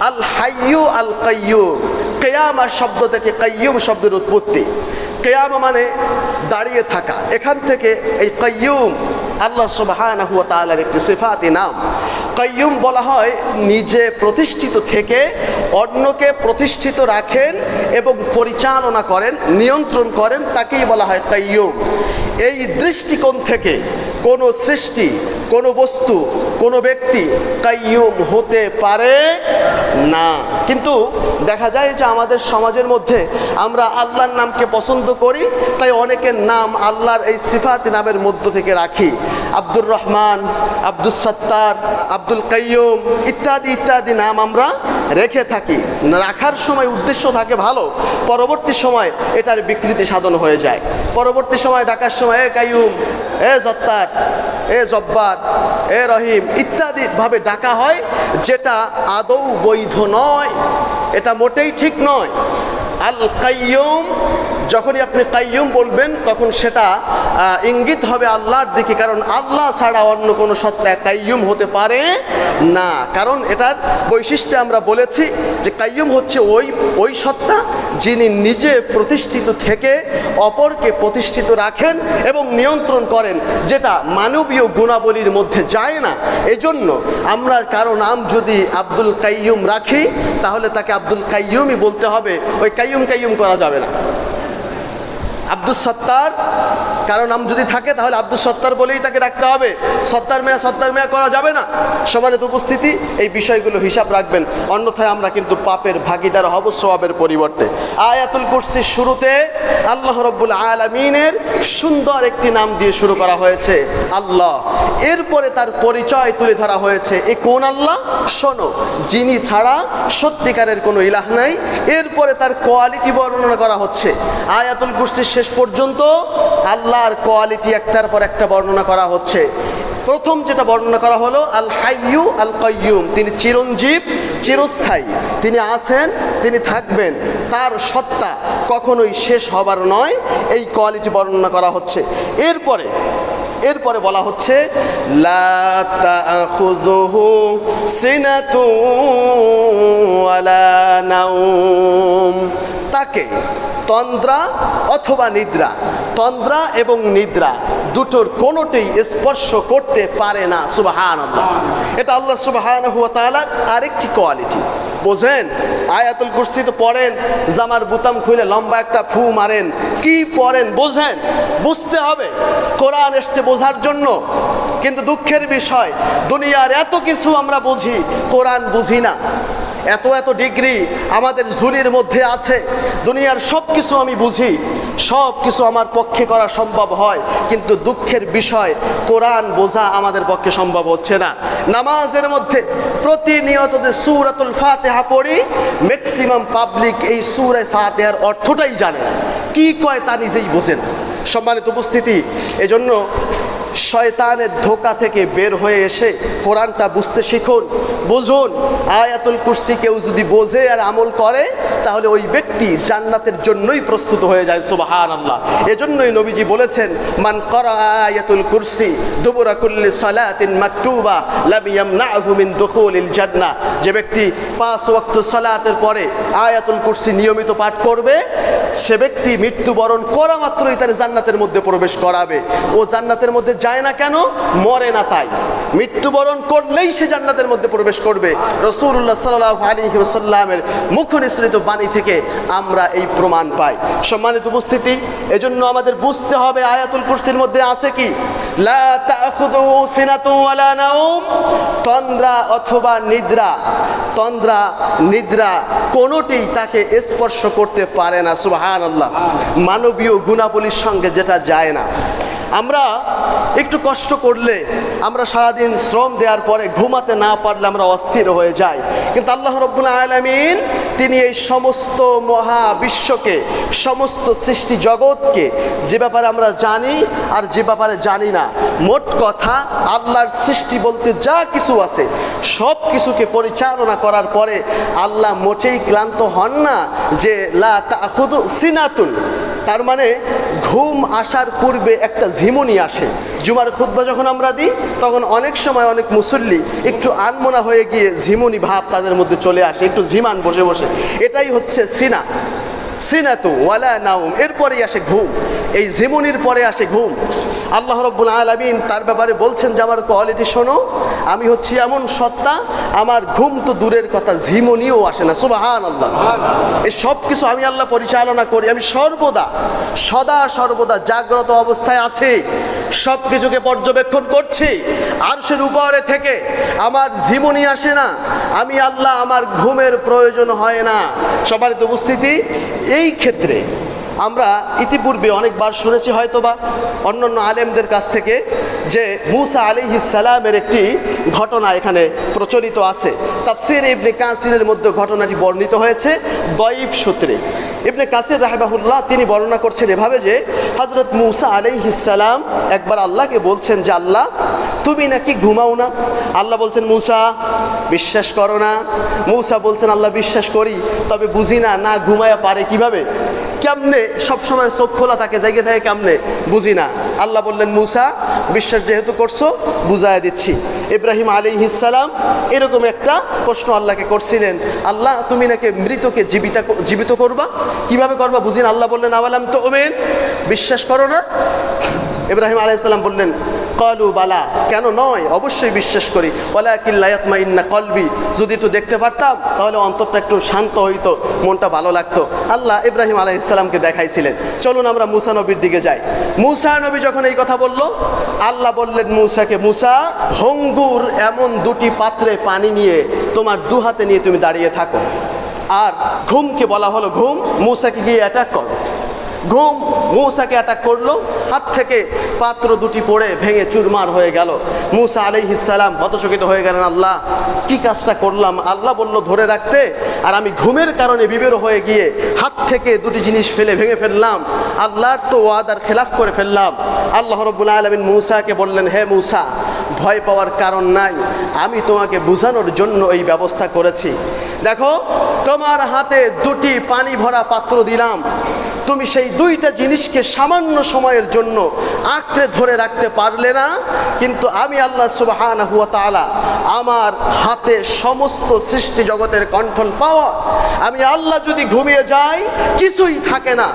আল হাইয়ু আল কাইয়ুম, কিয়ামা শব্দ থেকে কাইয়ুম শব্দের উৎপত্তি। কিয়ামা মানে দাঁড়িয়ে থাকা, এখান থেকে এই কাইয়ুম আল্লাহ সুবহানাহু ওয়া তাআলার একটি সিফাতি নাম। কাইয়ুম বলা হয় নিজে প্রতিষ্ঠিত থেকে অন্যকে প্রতিষ্ঠিত রাখেন এবং পরিচালনা করেন, নিয়ন্ত্রণ করেন, তাকেই বলা হয় কাইয়ুম। এই দৃষ্টিকোণ থেকে কোনো সৃষ্টি, কোনো বস্তু, কোনো ব্যক্তি কাইয়ুম হতে পারে না। কিন্তু দেখা যায় যে আমাদের সমাজের মধ্যে আমরা আল্লাহর নামকে পছন্দ করি, তাই অনেকের নাম আল্লাহর এই সিফাতি নামের মধ্য থেকে রাখি। আব্দুর রহমান, আব্দুল সত্তার, আব্দুল কাইয়ুম ইত্যাদি ইত্যাদি নাম আমরা রেখে থাকি। রাখার সময় উদ্দেশ্য থাকে ভালো, পরবর্তী সময় এটার বিকৃতি সাধন হয়ে যায়। পরবর্তী সময় ডাকার সময় এ কাইয়ুম, এ সত্তার, এ জব্বার, এ রহিম ইত্যাদি ভাবে ডাকা হয়, যেটা আদৌ বৈধ নয়, এটা মোটেই ঠিক নয়। আল কাইয়ুম, যখনই আপনি কাইয়ুম বলবেন তখন সেটা ইঙ্গিত হবে আল্লাহর দিকে, কারণ আল্লাহ ছাড়া অন্য কোনো সত্তা কাইয়ুম হতে পারে না। কারণ এটার বৈশিষ্ট্য আমরা বলেছি যে কাইয়ুম হচ্ছে ওই সত্তা যিনি নিজে প্রতিষ্ঠিত থেকে অপরকে প্রতিষ্ঠিত রাখেন এবং নিয়ন্ত্রণ করেন, যেটা মানবীয় গুণাবলীর মধ্যে যায় না। এজন্য আমরা কারো নাম যদি আব্দুল কাইয়ুম রাখি তাহলে তাকে আব্দুল কাইয়ুমই বলতে হবে, ওই কাইয়ুম কাইয়ুম করা যাবে না। আব্দুল সত্তার কারো নাম যদি থাকে তাহলে আব্দুল সত্তার বলেই তাকে ডাকতে হবে, সত্তার মেয়া করা যাবে না। সম্মানিত উপস্থিতি, এই বিষয়গুলো হিসাব রাখবেন, অন্যথায় আমরা কিন্তু পাপের ভাগিদার হব সওয়াবের পরিবর্তে। আয়াতুল কুরসির শুরুতে আল্লাহ রাব্বুল আলামিনের সুন্দর একটি নাম দিয়ে শুরু করা হয়েছে, আল্লাহ। এরপরে তার পরিচয় তুলে ধরা হয়েছে, এ কোন আল্লাহ? শোনো, যিনি ছাড়া সত্যিকারের কোনো ইলাহ নাই। এরপরে তার কোয়ালিটি বর্ণনা করা হচ্ছে। আয়াতুল কুরসির শেষ পর্যন্ত আল্লাহর কোয়ালিটি একটার পর একটা বর্ণনা করা হচ্ছে। প্রথম যেটা বর্ণনা করা হলো আল হাইয়ু আল কাইয়ুম, তিনি চিরঞ্জীব, চিরস্থায়ী, তিনি আছেন, তিনি থাকবেন, তার সত্তা কখনোই শেষ হবার নয়, এই কোয়ালিটি বর্ণনা করা হচ্ছে। এরপরে বলা হচ্ছে লা তাখুযুহু সিনাতুন ওয়ালা নাওম, তাকে তন্দ্রা অথবা নিদ্রা, তন্দ্রা এবং নিদ্রা দুটোর কোনোটিই স্পর্শ করতে পারে না। সুবহানাল্লাহ, এটা আল্লাহ সুবহানাহু ওয়া তাআলার আরেকটি কোয়ালিটি। বোঝেন, আয়াতুল কুরসি তো পড়েন, জামার বুতাম খুলে লম্বা একটা ফু মারেন, কি পড়েন বোঝেন, বুঝতে হবে। কোরআন এসছে বোঝার জন্য, কিন্তু দুঃখের বিষয় দুনিয়ার এত কিছু আমরা বুঝি, কোরআন বুঝি না। এত এত ডিগ্রি আমাদের ঝুলির মধ্যে আছে, দুনিয়ার সব কিছু আমি বুঝি, সব কিছু আমার পক্ষে করা সম্ভব হয়, কিন্তু দুঃখের বিষয় কোরআন বোঝা আমাদের পক্ষে সম্ভব হচ্ছে না। নামাজের মধ্যে প্রতিনিয়ত যে সূরাতুল ফাতিহা পড়ি, ম্যাক্সিমাম পাবলিক এই সূরা ফাতিহার অর্থটাই জানে না, কি কয় তা নিজেই বোঝেন। সম্মানিত উপস্থিতি, এজন্য শয়তানের ধোঁকা থেকে বের হয়ে এসে কোরআনটা বুঝতে শিখুন, বুঝুন। আয়াতুল কুরসি কেউ যদি বোঝে আর আমল করে তাহলে ওই ব্যক্তি জান্নাতের জন্যই প্রস্তুত হয়ে যায়। সুবহানাল্লাহ, এজন্যই নবীজি বলেছেন, মান ক্বারা আয়াতুল কুরসি দুবুরা কুল্লি সালাতিন মাকতুবা লাম ইয়ামনাহু মিন দুখুলিল জান্নাহ, যে ব্যক্তি 5 ওয়াক্ত সালাতের পরে আয়াতুল কুরসি নিয়মিত পাঠ করবে, সে ব্যক্তি মৃত্যুবরণ করা মাত্রই তার জান্নাতের মধ্যে প্রবেশ করাবে। ও জান্নাতের মধ্যে যায় না কেন? মরে না তাই। মৃত্যুবরণ করলেই সে জান্নাতের মধ্যে প্রবেশ করবে। রাসূলুল্লাহ সাল্লাল্লাহু আলাইহি ওয়াসাল্লামের মুখ নিঃসৃত বাণী থেকে আমরা এই প্রমাণ পাই। সম্মানিত উপস্থিতি, এজন্য আমাদের বুঝতে হবে আয়াতুল কুরসির মধ্যে আছে কি, লা তাখুযুহু সিনাতুন ওয়ালা নাওম, তন্দ্রা অথবা নিদ্রা, তন্দ্রা নিদ্রা কোনোটিই তাকে স্পর্শ করতে পারে না। সুবহানাল্লাহ, মানবীয় গুণাবলীর সঙ্গে যেটা যায় না। আমরা একটু কষ্ট করলে, আমরা সারাদিন শ্রম দেওয়ার পরে ঘুমাতে না পারলে আমরা অস্থির হয়ে যাই, কিন্তু আল্লাহ রাব্বুল আলামিন তিনি এই সমস্ত মহাবিশ্বকে, সমস্ত সৃষ্টি জগৎকে, যে ব্যাপারে আমরা জানি আর যে ব্যাপারে জানি না, মোট কথা আল্লাহর সৃষ্টি বলতে যা কিছু আছে সব কিছুকে পরিচালনা করার পরে আল্লাহ মোটেই ক্লান্ত হন না। যে লা তাখুযু সিনাতুন, তার মানে ঘুম আসার পূর্বে একটা ঝিমুনি আসে। জুমার খুতবা যখন আমরা দিই তখন অনেক সময় অনেক মুসল্লি একটু আনমনা হয়ে গিয়ে ঝিমুনি ভাব তাদের মধ্যে চলে আসে, একটু ঝিমান বসে বসে, এটাই হচ্ছে সিনা। সিনাতু ওয়ালা নাউম, এরপরেই আসে ঘুম। এই জীবনীর পরে আসে ঘুম। আল্লাহ রাব্বুল আলামিন তার ব্যাপারে বলছেন যে আমার কোয়ালিটি শোনো, আমি হচ্ছি এমন সত্তা, আমার ঘুম তো দূরের কথা, জীবনীও আসে না। সুবহানাল্লাহ। এই সব কিছু আমি আল্লাহ পরিচালনা করি, আমি সদা সর্বদা জাগ্রত অবস্থায় আছি, সব কিছুকে পর্যবেক্ষণ করছি। আরশের উপরে থেকে আমার জীবনী আসে না, আমি আল্লাহ, আমার ঘুমের প্রয়োজন হয় না। সম্মানিত উপস্থিতি, এই ক্ষেত্রে আমরা ইতিপূর্বে অনেকবার শুনেছি হয়তোবা অন্যান্য আলেমদের কাছ থেকে যে মূসা আলাইহিস সালামের একটি ঘটনা এখানে প্রচলিত আছে। তাফসীর ইবনে কাসিরের মধ্যে ঘটনাটি বর্ণিত হয়েছে দয়ীফ সূত্রে। ইবনে কাসির রাহিমাহুল্লাহ তিনি বর্ণনা করছেন এভাবে যে হযরত মূসা আলাইহিস সালাম একবার আল্লাহকে বলছেন যে আল্লাহ, তুমি নাকি ঘুমাও না। আল্লাহ বলছেন মূসা, বিশ্বাস করো না। মূসা বলছেন আল্লাহ, বিশ্বাস করি, তবে বুঝি না, না ঘুমায়া পারে কিভাবে, কেমনে সবসময় চোখ খোলা থাকে, জায়গা থাকে কেমনে, বুঝি না। আল্লাহ বললেন মূসা, বিশ্বাস যেহেতু করছো বুঝাইয়া দিচ্ছি। ইব্রাহিম আলাইহিস সালাম এরকম একটা প্রশ্ন আল্লাহকে করছিলেন, আল্লাহ তুমি নাকি মৃতকে জীবিত করবা, কিভাবে করবা বুঝি না। আল্লাহ বললেন আওয়ালাম তুমিন, বিশ্বাস করো না। ইব্রাহিম আলাইহিস সালাম বললেন ক্বালু বালা, কেন নয়, অবশ্যই বিশ্বাস করি। ওয়ালাকিন লা ইয়াতমাইন্না কলবি, যদি একটু দেখতে পারতাম তাহলে অন্তরটা একটু শান্ত হইতো, মনটা ভালো লাগতো। আল্লাহ ইব্রাহিম আলাইহিস সালামকে দেখাইছিলেন। চলুন আমরা মূসা নবীর দিকে যাই। মূসা নবী যখন এই কথা বলল, আল্লাহ বললেন মূসাকে, মূসা ভঙ্গুর এমন দুটি পাত্রে পানি নিয়ে তোমার দু হাতে নিয়ে তুমি দাঁড়িয়ে থাকো। আর ঘুমকে বলা হলো ঘুম মূসাকে গিয়ে অ্যাটাক করো। ঘুম মূসাকে অ্যাটাক করলো, হাত থেকে পাত্র দুটি পড়ে ভেঙে চুরমার হয়ে গেল। মূসা আলাইহিস সালাম হতচকিত হয়ে গেলেন, আল্লাহ কি কাজটা করলাম। আল্লাহ বলল ধরে রাখতে, আর আমি ঘুমের কারণে বিবের হয়ে গিয়ে হাত থেকে দুটি জিনিস ফেলে ভেঙে ফেললাম, আল্লাহর তো ওয়াদার খেলাফ করে ফেললাম। আল্লাহ রাব্বুল আলামিন মূসাকে বললেন, হে মূসা, ভয় পাওয়ার কারণ নাই, আমি তোমাকে বোঝানোর জন্য এই ব্যবস্থা করেছি। দেখো, তোমার হাতে দুটি পানি ভরা পাত্র দিলাম, তুমি সেই দুইটা জিনিসকে সামান্য সময়ের জন্য আঁকড়ে ধরে রাখতে পারলে না, কিন্তু আমি আল্লাহ সুবহানাহু ওয়া তাআলা, আমার হাতে সমস্ত সৃষ্টি জগতের কন্ট্রোল পাওয়া। আমি আল্লাহ যদি ঘুমিয়ে যাই কিছুই থাকে না,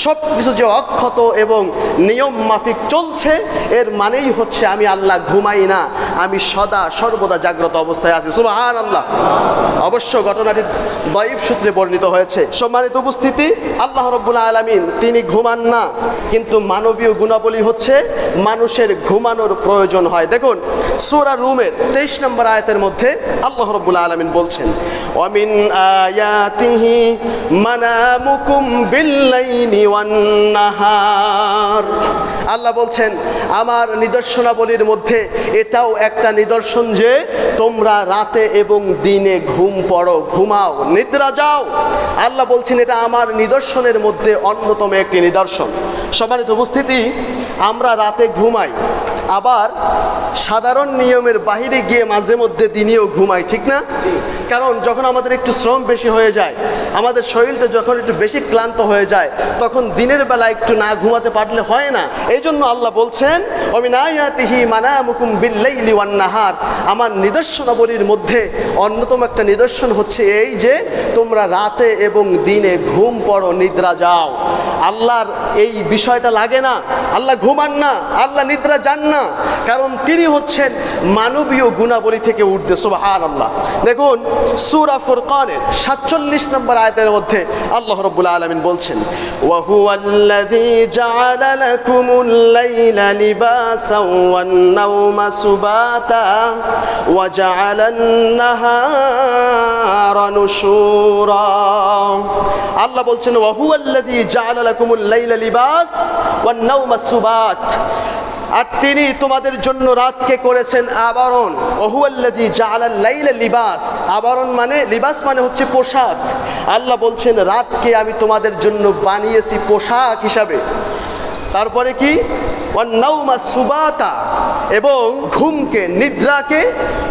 সব কিছু যে অক্ষত এবং নিয়ম মাফিক চলছে, এর মানেই হচ্ছে আমি আল্লাহ ঘুমাই না, আমি সদা সর্বদা জাগ্রত অবস্থায় আছি। সুবহানাল্লাহ। অবশ্য ঘটনাটি দয়ীফ সূত্রে বর্ণিত হয়েছে। সম্মানিত উপস্থিতি, আল্লাহ রাব্বুল আলামিন তিনি ঘুমান না, কিন্তু মানবীয় গুণাবলী হচ্ছে মানুষের ঘুমানোর প্রয়োজন হয়। দেখুন সূরা রুমের 23 নম্বর আয়াতের মধ্যে আল্লাহ রাব্বুল আলামিন বলছেন, ওয়ামিন আয়াতিহি মানামুকুম বিল্লাইলি ওয়ান নাহার। আল্লাহ বলছেন আমার নিদর্শনাবলীর মধ্যে এটাও একটা নিদর্শন যে তোমরা রাতে এবং দিনে ঘুম পড়ো, ঘুমাও, নিদ্রা যাও। আল্লাহ বলছেন এটা আমার নিদর্শনের মধ্যে অন্যতম একটি নিদর্শন। সম্মানিত উপস্থিতি, আমরা রাতে ঘুমাই, আবার সাধারণ নিয়মের বাইরে গিয়ে মাঝে মধ্যে দিনেও ঘুমাই, ঠিক না? কারণ যখন আমাদের একটু শ্রম বেশি হয়ে যায়, আমাদের শরীরটা যখন একটু বেশি ক্লান্ত হয়ে যায়, তখন দিনের বেলা একটু না ঘুমাতে পারলে হয় না। এই জন্য আল্লাহ বলছেন ওমিন আয়াতিহি মানামুকুম বিল্লাইলি ওয়ান নাহার, আমার নিদর্শনাবলীর মধ্যে অন্যতম একটা নিদর্শন হচ্ছে এই যে তোমরা রাতে এবং দিনে ঘুম পড়ো, নিদ্রা যাও। আল্লাহর এই বিষয়টা লাগে না, আল্লাহ ঘুমান না, আল্লাহ নিদ্রা যান না, কারণ তিনি হচ্ছেন মানবীয় গুণাবলী থেকে ঊর্ধ্বে। সুবহানাল্লাহ। দেখুন সূরা ফুরকানের 47 নম্বর আয়াতের মধ্যে আল্লাহ রাব্বুল আলামিন বলছেন, ওয়া হুয়াল্লাযী জাআলা লাকুমুল লাইলা লিবাসাও ওয়ান নাওমা সুবাতা ওয়া জাআলান নাহারা নুশুরা। আল্লাহ বলছেন ওয়া হুয়াল্লাযী জাআলা লাকুমুল লাইলা লিবাস ওয়ান নাওমা সুবাত, আর তিনি তোমাদের জন্য রাতকে করেছেন আবরণ। ওহুয়াল্লাযী জাআলাল লাইলা লিবাস, আবরণ মানে লিবাস মানে হচ্ছে পোশাক। আল্লাহ বলছেন রাতকে আমি তোমাদের জন্য বানিয়েছি পোশাক হিসাবে। তারপরে কি ওয়ান নাওমা সুবাতা, এবং ঘুমকে, নিদ্রাকে,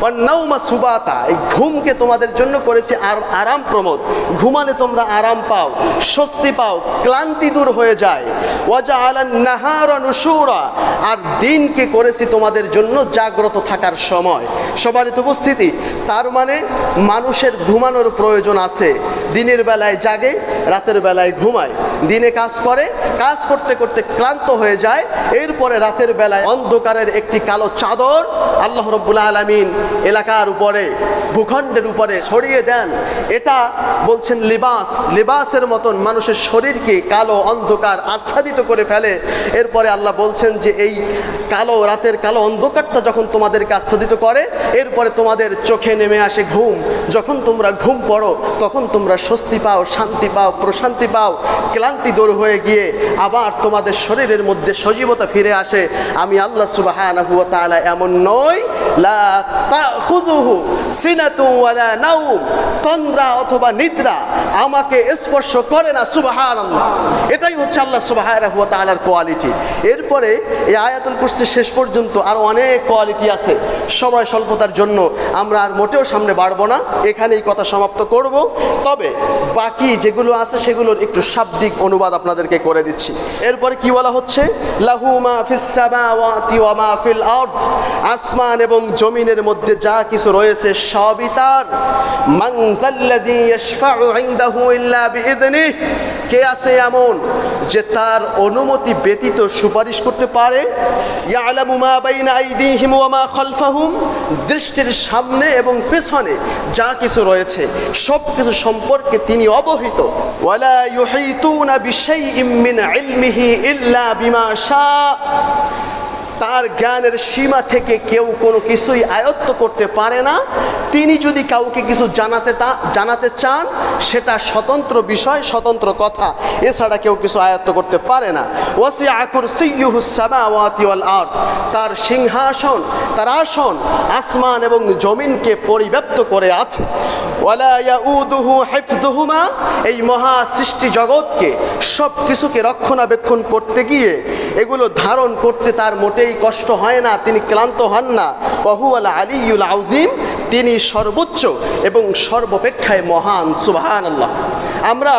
ওয়ান নাওমা সুবাতা, এই ঘুমকে তোমাদের জন্য করেছি আরাম প্রমোদ। ঘুমালে তোমরা আরাম পাও, স্বস্তি পাও, ক্লান্তি দূর হয়ে যায়। ওয়া জাআলান নাহারা নুশুরা, আর দিনকে করেছি তোমাদের জন্য জাগ্রত থাকার সময়। সম্মানিত উপস্থিতি, তার মানে মানুষের ঘুমানোর প্রয়োজন আছে, দিনের বেলায় জাগে, রাতের বেলায় ঘুমায়, দিনে কাজ করে, কাজ করতে করতে ক্লান্ত হয়ে যায়, এরপরে রাতের বেলায় অন্ধকারের একটি কালো চাদর আল্লাহ রাব্বুল আলামিন এলাকার উপরে, ভূখণ্ডের উপরে ছড়িয়ে দেন। এটা বলছেন লিবাসের মতন মানুষের শরীরকে কালো অন্ধকার আচ্ছাদিত করে ফেলে। এরপরে আল্লাহ বলছেন যে এই কালো রাতের কালো অন্ধকারটা যখন তোমাদেরকে আচ্ছাদিত করে, এরপরে তোমাদের চোখে নেমে আসে ঘুম। যখন তোমরা ঘুম পড়ো তখন তোমরা স্বস্তি পাও, শান্তি পাও, প্রশান্তি পাও, ক্লান্তি দূর হয়ে গিয়ে আবার তোমাদের শরীরের মধ্যে সজীবতা ফিরে আসে। আমি আল্লাহ সুবহানাহু ওয়া তাআলা এমন নই, লা তাখুযুহু সিনাতু ওয়ালা নাওম, তন্দ্রা অথবা নিদ্রা আমাকে স্পর্শ করে না। সুবহানাল্লাহ, এটাই হচ্ছে আল্লাহ সুবহানাহু ওয়া তাআলার কোয়ালিটি। এরপরে এই আয়াতুল কুরসি শেষ পর্যন্ত আরও অনেক কোয়ালিটি আছে। সময় স্বল্পতার জন্য আমরা আর মোটেও সামনে বাড়বো না, এখানেই কথা সমাপ্ত করব। তবে বাকি যেগুলো আছে সেগুলোর একটু শাব্দিক অনুবাদ আপনাদেরকে করে দিচ্ছি। এরপরে কি বলা হচ্ছে, লাহু মা ফিস সামাওয়াতি ওয়া মা ফিল আরদ, আসমান এবং জমিনের মধ্যে যা কিছু রয়েছে সবই তার। মান যাল্লাযী ইয়াশফাউ ইনদাহু ইল্লা বিইذনিহি, কে আছে এমন যে তার অনুমতি ব্যতীত সুপারিশ করতে পারে। ইয়ালামু মা বাইনা আইদিহিম ওয়া মা খালফাহুম, দৃষ্টির সামনে এবং পেছনে যা কিছু রয়েছে সব কিছু সম্পর্কে তিনি অবহিত। ওয়ালা ইউহিতুনা বিশাইইম মিন ইলমিহি ইল্লা বিমা শাআ, তার জ্ঞানের সীমা থেকে কেউ কোনো কিছুই আয়ত্ত করতে পারে না। তিনি যদি কাউকে কিছু জানাতে চান সেটা স্বতন্ত্র বিষয়, স্বতন্ত্র কথা, এছাড়া কেউ কিছু আয়ত্ত করতে পারে না। ওয়াসিআ কুরসিয়্যুহুস সামাওয়াতি ওয়াল আরদ, তার সিংহাসন, তার আসন আসমান এবং জমিনকে পরিব্যাপ্ত করে আছে। ওয়ালা ইয়াউদুহু হিফযুহুমা, এই মহা সৃষ্টি জগৎকে সব কিছুকে রক্ষণাবেক্ষণ করতে গিয়ে এগুলো ধারণ করতে তার মোটেই কষ্ট হয় না, তিনি ক্লান্ত হন না। ওয়া হুয়াল আলিয়্যুল আযীম, তিনি সর্বোচ্চ এবং সর্বাপেক্ষায় মহান। সুবহানাল্লাহ। আমরা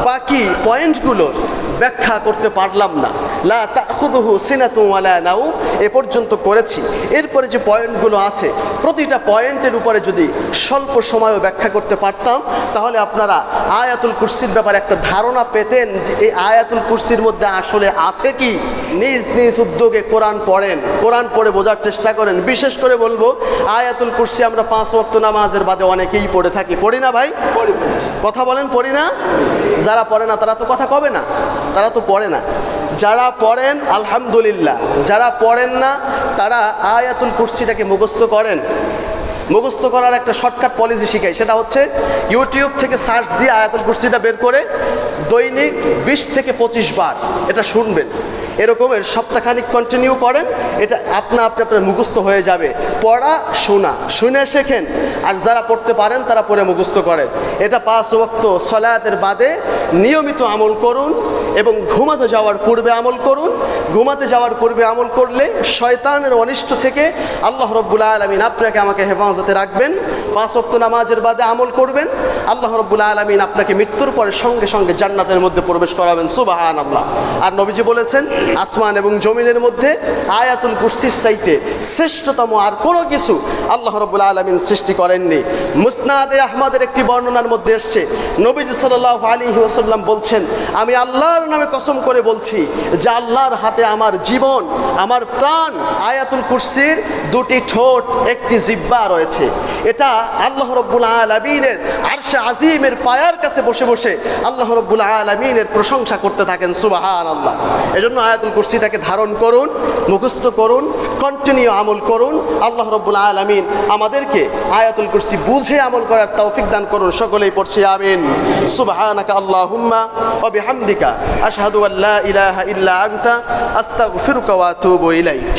বাকি পয়েন্টগুলোর ব্যাখ্যা করতে পারলাম না। লা তাখুযুহু সিনাতুন ওয়ালা নাওম এ পর্যন্ত করেছি। এরপরে যে পয়েন্টগুলো আছে প্রতিটা পয়েন্টের উপরে যদি স্বল্প সময়ও ব্যাখ্যা করতে পারতাম তাহলে আপনারা আয়াতুল কুরসির ব্যাপারে একটা ধারণা পেতেন যে এই আয়াতুল কুরসির মধ্যে আসলে আছে কি। নিজ নিজ উদ্যোগে কোরআন পড়েন, কোরআন পড়ে বোঝার চেষ্টা করেন। বিশেষ করে বলবো আয়াতুল কুরসি আমরা 5 ওয়াক্ত নামাজের বাদে অনেকেই পড়ে থাকি, পড়ি না ভাই? কথা বলেন, পড়ি না? যারা পড়ে না তারা তো কথা কবে না, তারা তো পড়ে না। যারা পড়েন আলহামদুলিল্লাহ, যারা পড়েন না তারা আয়াতুল কুরসিটাকে মুখস্থ করেন। মুখস্থ করার একটা শর্টকাট পলিসি শিখাই, সেটা হচ্ছে ইউটিউব থেকে সার্চ দিয়ে আয়াতুল কুরসিটা বের করে দৈনিক 20 থেকে 25 বার এটা শুনবেন। এরকমের সপ্তাহখানিক কন্টিনিউ করেন, এটা আপনার মুখস্থ হয়ে যাবে। পড়া শোনা, শুনে শেখেন। আর যারা পড়তে পারেন তারা পড়ে মুখস্থ করেন। এটা 5 ওয়াক্ত সালাতের বাদে নিয়মিত আমল করুন এবং ঘুমাতে যাওয়ার পূর্বে আমল করুন। ঘুমাতে যাওয়ার পূর্বে আমল করলে শয়তানের অনিষ্ট থেকে আল্লাহ রাব্বুল আলামিন আপনাকে আমাকে হেফাজতে রাখবেন। 5 ওয়াক্ত নামাজের বাদে আমল করবেন, আল্লাহ রাব্বুল আলামিন আপনাকে মৃত্যুর পরে সঙ্গে সঙ্গে জান্নাতের মধ্যে প্রবেশ করাবেন। সুবহানাল্লাহ। আর নবীজি বলেছেন আসমান এবং জমিনের মধ্যে আয়াতুল কুরসির চাইতে শ্রেষ্ঠতম আর কোনো কিছু আল্লাহ রাব্বুল আলামিন সৃষ্টি করেননি। মুসনাদে আহমদের একটি বর্ণনার মধ্যে এসেছে নবীজি সাল্লাল্লাহু আলাইহি ওয়াসাল্লাম বলছেন, আমি আল্লাহর নামে কসম করে বলছি যে আল্লাহর হাতে আমার জীবন, আমার প্রাণ। আয়াতুল কুরসির 2টি ঠোঁট, একটি জিহ্বা রয়েছে। এটা আল্লাহ রাব্বুল আলামিনের আরশে আজিমের পায়ার কাছে বসে বসে আল্লাহ রাব্বুল আলামিনের প্রশংসা করতে থাকেন। সুবহানাল্লাহ। এজন্য আয়াতুল কুরসিটাকে ধারণ করুন, মুখস্থ করুন, কন্টিনিউ আমল করুন। আল্লাহ রাব্বুল আলামিন আমাদেরকে আয়াতুল কুরসি বুঝে আমল করার তৌফিক দান করুন। সকলেই পড়ছি আমিন। সুবহানাকা আল্লাহুম্মা ওয়া বিহামদিকা আশহাদু আল্লা ইলাহা ইল্লা আনতা আস্তাগফিরুকা ওয়া আতুবু ইলাইক।